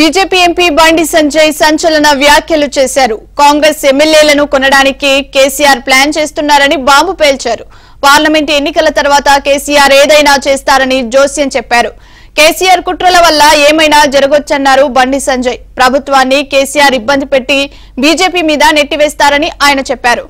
BJP MP Bandi Sanjay సంచలన వ్యాఖ్యలు చేశారు. కాంగ్రెస్ ఎమ్మెల్యేలను కొనడానికి కేసీఆర్ ప్లాన్ చేస్తున్నారని బాంబు పేల్చారు. పార్లమెంట్ ఎన్నికల తర్వాత కేసీఆర్ ఏదైనా చేస్తారని జోస్యం చెప్పారు. కేసీఆర్ కుట్రల వల్ల ఏమైనా జరగొచ్చన్నారు బండి సంజయ్. ప్రభుత్వాన్ని కేసీఆర్ ఇబ్బంది పెట్టి బీజేపీ మీద నెట్టివేస్తారని ఆయన చెప్పారు.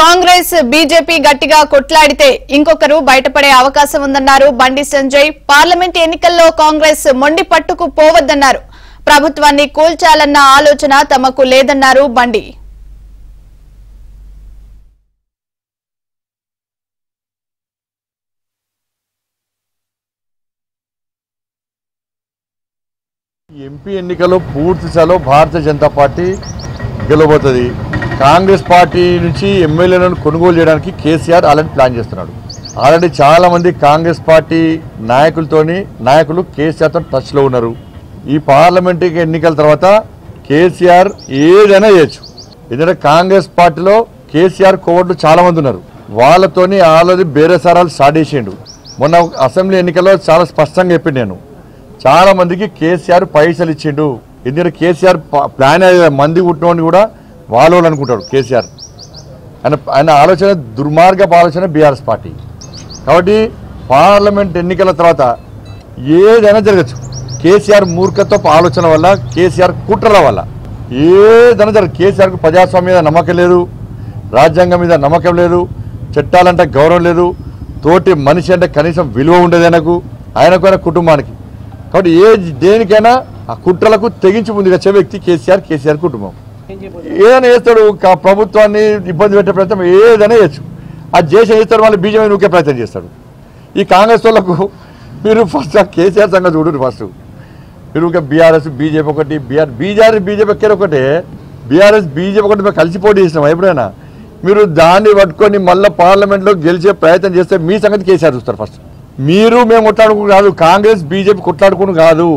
కాంగ్రెస్ బీజేపీ గట్టిగా కొట్లాడితే ఇంకొకరు బయటపడే అవకాశం ఉందన్నారు బండి సంజయ్. పార్లమెంట్ ఎన్నికల్లో కాంగ్రెస్ మొండి పట్టుకు పోవద్దన్నారు. ప్రభుత్వాన్ని కూల్చాలన్న ఆలోచన తమకు లేదన్నారు బండి. ఎంపీ ఎన్నికల్లో పూర్తి స్థాయిలో భారతీయ జనతా పార్టీ గెలవబోతుంది. కాంగ్రెస్ పార్టీ నుంచి ఎమ్మెల్యేలను కొనుగోలు చేయడానికి కేసీఆర్ ఆల్రెడీ ప్లాన్ చేస్తున్నాడు. ఆల్రెడీ చాలామంది కాంగ్రెస్ పార్టీ నాయకులు కేసీఆర్తో టచ్లో ఉన్నారు. ఈ పార్లమెంట్ ఎన్నికల తర్వాత కేసీఆర్ ఏదైనా చేయొచ్చు. ఎందుకంటే కాంగ్రెస్ పార్టీలో కేసీఆర్ కోవట్లు చాలామంది ఉన్నారు. వాళ్ళతోని ఆల్రెడీ బేరేసారాలు స్టార్ట్ చేసిండు. మొన్న అసెంబ్లీ ఎన్నికల్లో చాలా స్పష్టంగా చెప్పిండు, నేను చాలామందికి కేసీఆర్ పైసలు ఇచ్చిండు. ఎందుకంటే కేసీఆర్ ప్లాన్ మంది పుట్టినోడిని కూడా వాళ్ళు అనుకుంటాడు కేసీఆర్. ఆయన ఆలోచన దుర్మార్గపు ఆలోచన బీఆర్ఎస్ పార్టీ. కాబట్టి పార్లమెంట్ ఎన్నికల తర్వాత ఏదైనా జరగచ్చు. కేసీఆర్ మూర్ఖత్వపు ఆలోచన వల్ల, కేసీఆర్ కుట్రల వల్ల ఏదైనా జరగదు. కేసీఆర్కు ప్రజాస్వామ్యం మీద నమ్మకం లేదు, రాజ్యాంగం మీద నమ్మకం లేదు, చట్టాలంటే గౌరవం లేదు, తోటి మనిషి అంటే కనీసం విలువ ఉండదు ఆయనకు కుటుంబానికి. కాబట్టి దేనికైనా ఆ కుట్రలకు తెగించి ముందుకు వచ్చే వ్యక్తి కేసీఆర్ కుటుంబం. ఏదైనా చేస్తాడు, ప్రభుత్వాన్ని ఇబ్బంది పెట్టే ప్రయత్నం ఏదైనా చేయొచ్చు. అది చేసి చేస్తాడు, మళ్ళీ బీజేపీ నూకే ప్రయత్నం చేస్తాడు. ఈ కాంగ్రెస్ వాళ్ళకు మీరు ఫస్ట్ కేసీఆర్ సంగతి చూడండి. ఫస్ట్ మీరు బీఆర్ఎస్ బీజేపీ ఒకటి, బీజేపీ ఎక్కడ ఒకటే, బీఆర్ఎస్ బీజేపీ ఒకటి మేము కలిసి పోటీ చేసినాం. ఎప్పుడైనా మీరు దాన్ని పట్టుకొని మళ్ళీ పార్లమెంట్లో గెలిచే ప్రయత్నం చేస్తే మీ సంగతి కేసీఆర్ చూస్తారు. ఫస్ట్ మీరు మేము కొట్లాడుకుని కాదు, కాంగ్రెస్ బీజేపీ కొట్లాడుకుని కాదు,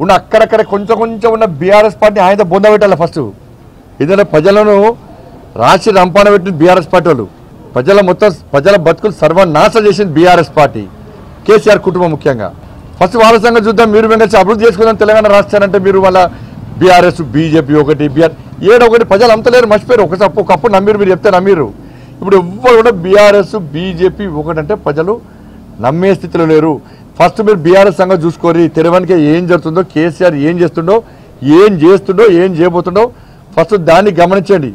ఉన్న అక్కడక్కడ కొంచెం ఉన్న బీఆర్ఎస్ పార్టీ ఆయనతో బొందబెట్టాలి ఫస్ట్. ఎందుకంటే ప్రజలను రాసి రంపాన పెట్టిన బీఆర్ఎస్ పార్టీ వాళ్ళు, ప్రజల బతుకులు సర్వనాశనం చేసింది బీఆర్ఎస్ పార్టీ, కేసీఆర్ కుటుంబం ముఖ్యంగా. ఫస్ట్ వాళ్ళ సంగతి చూద్దాం. మీరు మేము కలిసి అభివృద్ధి చేసుకుందాం తెలంగాణ రాష్ట్రాన్ని అంటే మీరు మళ్ళీ బీఆర్ఎస్ బీజేపీ ఒకటి, ఒకటి ప్రజలు అంతలేరు, మర్చిపోయారు. ఒకప్పుడు నమ్మిరు, మీరు చెప్తే నమ్మిరు. ఇప్పుడు ఎవ్వరు కూడా బీఆర్ఎస్ బీజేపీ ఒకటంటే ప్రజలు నమ్మే స్థితిలో లేరు. ఫస్ట్ మీరు బీఆర్ఎస్ సంగతి చూసుకోరి. తెరవనికి ఏం జరుగుతుందో, కేసీఆర్ ఏం చేస్తుండో, ఏం చేయబోతుండో ఫస్ట్ దాన్ని గమనించండి.